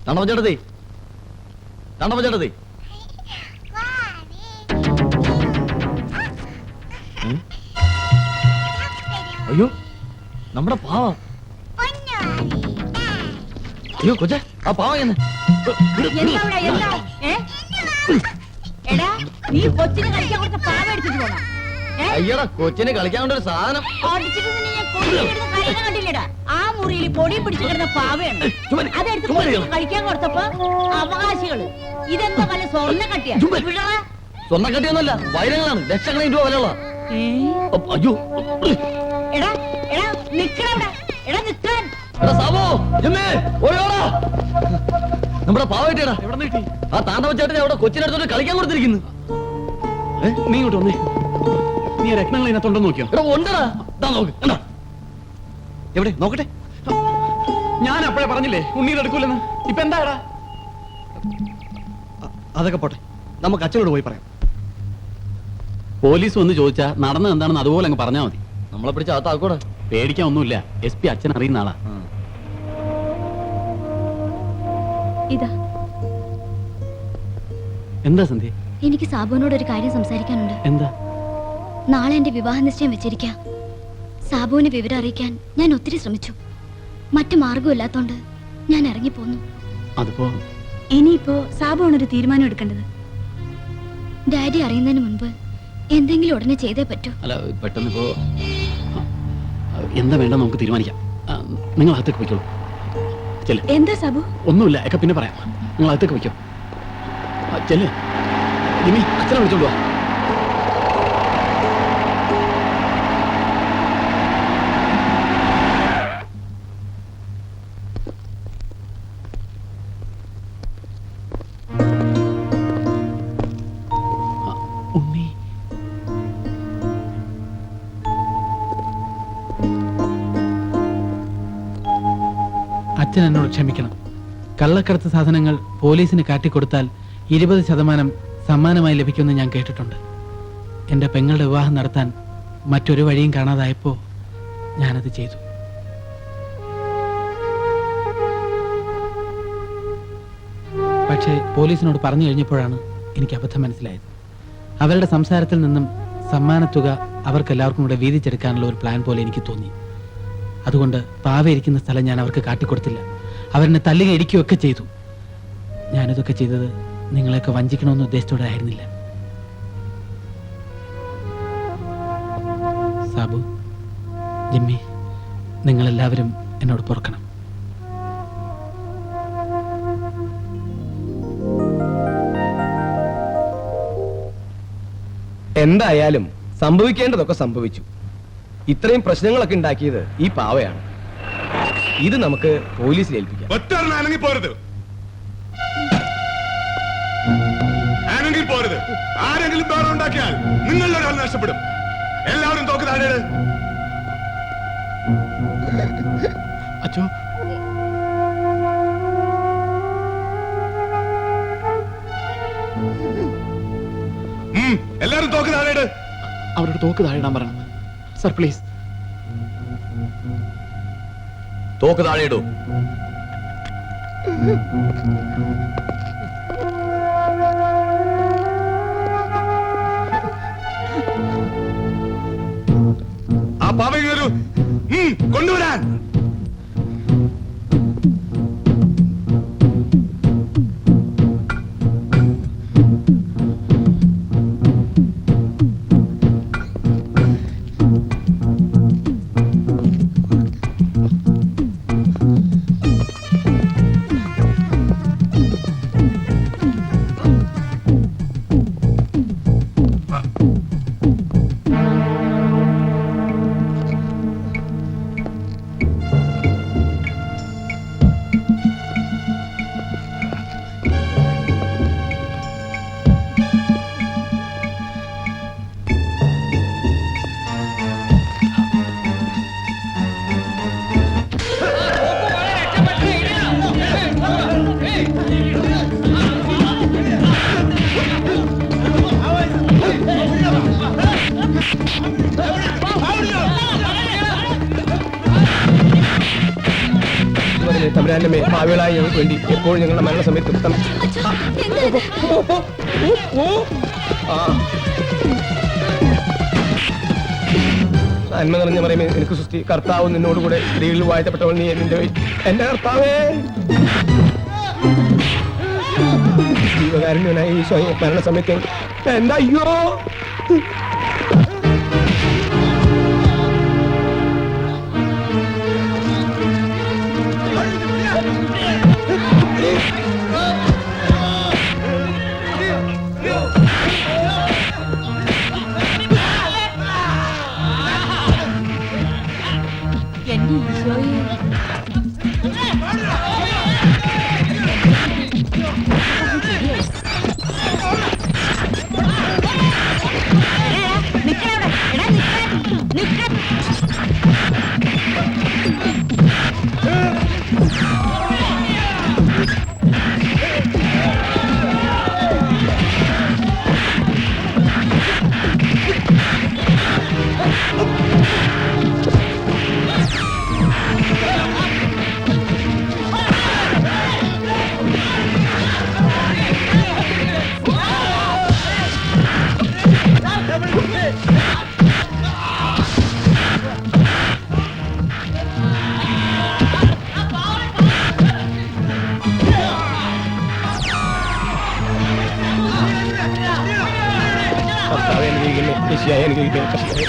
തണ്ടപ്പച്ചേട്ടത്തി തണ്ടപ്പച്ചേട്ടത്തി അയ്യോ നമ്മുടെ പാവ. അയ്യോ കൊച്ചേ ആ പാവ എന്ന് അയ്യടാ കൊച്ചിന് കളിക്കാൻ കൊണ്ട് ഒരു സാധനം ആ മുറിയിൽ പൊടി പിടിച്ചു കിടന്ന പാവയാണ്. അതെടുത്ത് കഴിക്കാൻ കൊടുത്തപ്പോ അവകാശികള് ഇതെന്താ വല്ല സ്വർണ്ണ കട്ടിയാ? സ്വർണ്ണ കട്ടിയൊന്നുമല്ല, വൈരങ്ങളാണ്. ലക്ഷക്കണക്കിന് രൂപ വിലയുള്ള. അയ്യോ എടാ എടാ നിക്കടാ, എടാ നിക്കാൻ. നമ്മുടെ പാവട്ടാ ആ താണ്ടവച്ചേട്ടനെ അവിടെ കൊച്ചിനടുത്തോട്ട് കളിക്കാൻ കൊടുത്തിരിക്കുന്നു. നീ ഇങ്ങോട്ട് വന്നേ. നീ രത്നങ്ങൾ ഇതിനകത്തുണ്ടോ നോക്കിയോ? എടാ ഉണ്ടടാ, നോക്ക്. എവിടെ നോക്കട്ടെ. ഞാൻ അപ്പോഴേ പറഞ്ഞില്ലേ ഉണ്ണീർ എടുക്കൂലെന്ന്. ഇപ്പൊ എന്താടാ? അതൊക്കെ പോട്ടെ, നമുക്ക് അച്ഛനോട് പോയി പറയാം. പോലീസ് വന്ന് ചോദിച്ചാ നടന്നത് എന്താണെന്ന് അതുപോലെ അങ്ങ് പറഞ്ഞാൽ മതി. നമ്മളെ പിടിച്ച അകത്താക്കൂടെ. പേടിക്കാൻ ഒന്നുമില്ല. SP അച്ഛൻ അറിയുന്ന ആളാ. ഇതാ. എന്താ സന്ധ്യ? എനിക്ക് സാബുവിനോട് ഒരു കാര്യം സംസാരിക്കാനുണ്ട്. എന്താ? നാളെ എന്റെ വിവാഹ നിശ്ചയം വെച്ചിരിക്കാം. സാബുവിനെ വിവരം അറിയിക്കാൻ ഞാൻ ഒത്തിരി ശ്രമിച്ചു. മറ്റു മാർഗമില്ലാത്തോണ്ട് ഞാൻ ഇറങ്ങിപ്പോന്നു. അതിപ്പോ ഇനിയിപ്പോ സാബുവാണൊരു തീരുമാനം എടുക്കേണ്ടത്. ഡാഡി അറിയുന്നതിന് മുൻപ് എന്തെങ്കിലും ഉടനെ ചെയ്തേ പറ്റൂ. അല്ല പെട്ടെന്ന് ഇപ്പോ എന്താ വേണ്ട നമുക്ക് തീരുമാനിക്കാം. നിങ്ങൾ അകത്തേക്ക് പോയിക്കോളൂ. എന്താ സാബു? ഒന്നുമില്ല, ഒക്കെ പിന്നെ പറയാം. നിങ്ങൾ അകത്തേക്ക് പോയിക്കോ. ചെല്ലേ ജിമ്മി, അച്ഛനെ വിളിച്ചോണ്ട് വാ. ഉണ്ണി, അച്ഛൻ എന്നോട് ക്ഷമിക്കണം. കള്ളക്കടത്ത് സാധനങ്ങൾ പോലീസിന് കാട്ടിക്കൊടുത്താൽ 20% സമ്മാനമായി ലഭിക്കുമെന്ന് ഞാൻ കേട്ടിട്ടുണ്ട്. എൻ്റെ പെങ്ങളുടെ വിവാഹം നടത്താൻ മറ്റൊരു വഴിയും കാണാതായപ്പോൾ ഞാനത് ചെയ്തു. പക്ഷേ പോലീസിനോട് പറഞ്ഞു കഴിഞ്ഞപ്പോഴാണ് എനിക്ക് അബദ്ധം മനസ്സിലായത്. അവരുടെ സംസാരത്തിൽ നിന്നും സമ്മാനത്തുക അവർക്കെല്ലാവർക്കും കൂടെ വീതിച്ചെടുക്കാനുള്ള ഒരു പ്ലാൻ പോലെ എനിക്ക് തോന്നി. അതുകൊണ്ട് പാവ ഇരിക്കുന്ന സ്ഥലം ഞാൻ അവർക്ക് കാട്ടിക്കൊടുത്തില്ല. അവരെന്നെ തല്ലുക ഇടിക്കുകയൊക്കെ ചെയ്തു. ഞാനിതൊക്കെ ചെയ്തത് നിങ്ങളെയൊക്കെ വഞ്ചിക്കണമെന്ന് ഉദ്ദേശത്തോടെ ആയിരുന്നില്ല. സാബു, ജിമ്മി, നിങ്ങളെല്ലാവരും എന്നോട് പൊറുക്കണം. എന്തായാലും സംഭവിക്കേണ്ടതൊക്കെ സംഭവിച്ചു. ഇത്രയും പ്രശ്നങ്ങളൊക്കെ ഉണ്ടാക്കിയത് ഈ പാവയാണ്. ഇത് നമുക്ക് പോലീസിൽ ഏൽപ്പിക്കാം. പോരുത്. ആരെങ്കിലും ബഹളം ഉണ്ടാക്കിയാൽ നിങ്ങളുടെ ഒരാൾ നഷ്ടപ്പെടും. എല്ലാവരും തോക്ക് താഴെ. അച്ഛോ, എല്ലാവരും തോക്ക് താഴെ. അവരോട് തോക്ക് താഴെ ഇടാൻ പറയണം സർ, പ്ലീസ്. തോക്ക് താഴെ ഇടൂ. ആ പാവയ്ക്ക് വരൂ, കൊണ്ടുവരാൻ. തമ്പുരാന്റെ മേൽ ഭാവികളായ ഞങ്ങൾക്ക് വേണ്ടി എപ്പോഴും ഞങ്ങളുടെ മരണസമയത്തും നന്മ നിറഞ്ഞ പറയുമേ എനിക്ക് സൃഷ്ടി കർത്താവ് നിന്നോടുകൂടെ സ്ത്രീകളിൽ വാഴ്ത്തപ്പെട്ടവൾ നീ എന്റെ കർത്താവേ ജീവകാരുണ്യനായ ഈശോ മരണസമയത്ത് എന്താ അയ്യോ എന്റെ ഈശോയെ കർത്താവേ അനുഗ്രഹിക്കണമേ യേശുവേ അനുഗ്രഹിക്കണമേ കർത്താവേ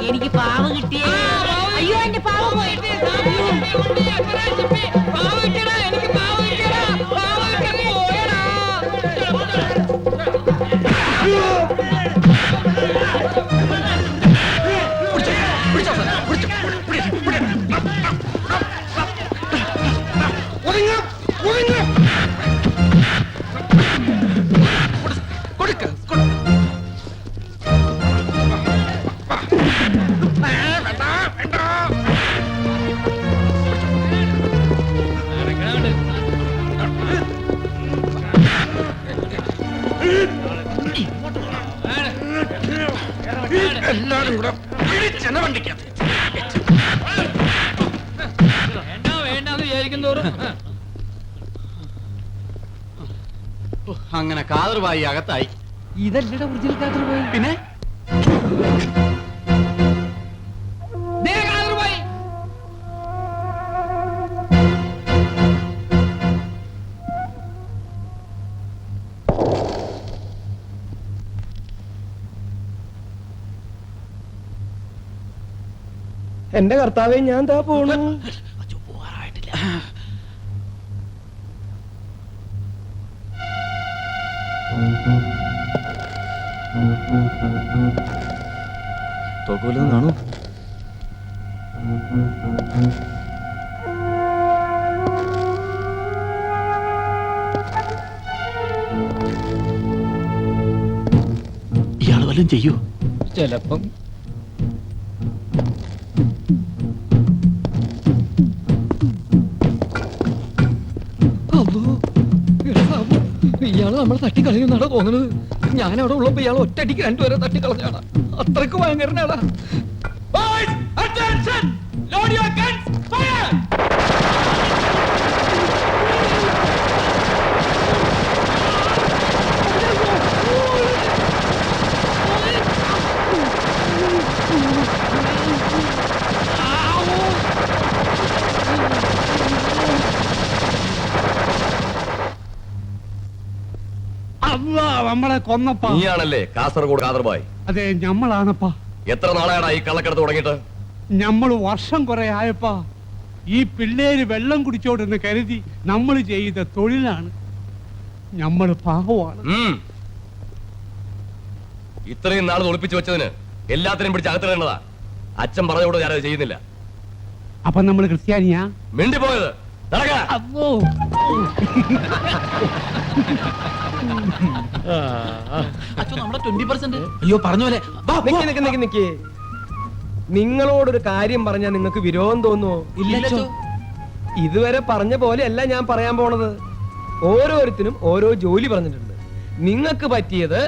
എനിക്ക് പാവ കിട്ടിയേ അയ്യോ എന്റെ പാവ പോയി എല്ലാരും കൂടെ പിടിച്ചെന്നെ വണ്ടിക്കകത്ത് അങ്ങനെ കാതർവായി അകത്തായി. ഇതല്ലട ഒറിജിനൽ കാതർവായി. പിന്നെ എന്റെ കർത്താവേ ഞാൻ താ പോണു. തോക്കുവല്ലതും കാണൂ. ഇയാൾ വല്ലതും ചെയ്യൂ. ചിലപ്പം ഇയാള് നമ്മളെ തട്ടിക്കളയുന്നാണ് തോന്നുന്നത്. ഞാൻ അവിടെ ഉള്ളപ്പോ ഇയാൾ ഒറ്റയടിക്ക് രണ്ടുപേരെ തട്ടിക്കളഞ്ഞാണ്. അത്രക്ക് ഭയങ്കരനാടാ. Boys, attention! Load your guns! Fire! നമ്മളെ കൊന്നപ്പാ. നീയാണല്ലേ കാസർഗോഡ് കാദർബായ്? അതെ, ഞമ്മളാണപ്പാ. എത്ര നാളായടാ ഈ കള്ളക്കടത്ത് തുടങ്ങിയിട്ട്? ഞമ്മള് വർഷം കുറെ ആയപ്പാ. ഈ പിള്ളേര് വെള്ളം കുടിച്ചോടെന്ന് കരുതി നമ്മൾ ചെയ്ത തൊഴിലാണ്. ഞമ്മള് പാവമാണ്. ഇത്രയും നാൾ ഒളിപ്പിച്ചു വെച്ചതിന് എല്ലാത്തിനും പിടിച്ച് അകത്തിടേണ്ടതാ. അച്ഛൻ പറഞ്ഞോട് ഞാനത് ചെയ്യുന്നില്ല. അപ്പൊ നമ്മള് ക്രിസ്ത്യാനിയാ? മിണ്ടിപ്പോയത് നടക്ക. അപ്പോ അച്ഛൻ നമ്മുടെ 20%. അയ്യോ പറഞ്ഞ പോലെ വാ, നിക്ക് പോ. നിക്ക് നിക്ക് നിക്ക്. നിങ്ങളോടൊരു കാര്യം പറഞ്ഞാൽ നിങ്ങൾക്ക് വിരോധം തോന്നുവോ? ഇല്ല അച്ചോ. ഇതുവരെ പറഞ്ഞ പോലെയല്ല ഞാൻ പറയാൻ പോണത്. ഓരോരുത്തരും ഓരോ ജോലി പറഞ്ഞിട്ടുണ്ട്. നിങ്ങൾക്ക് പറ്റിയത്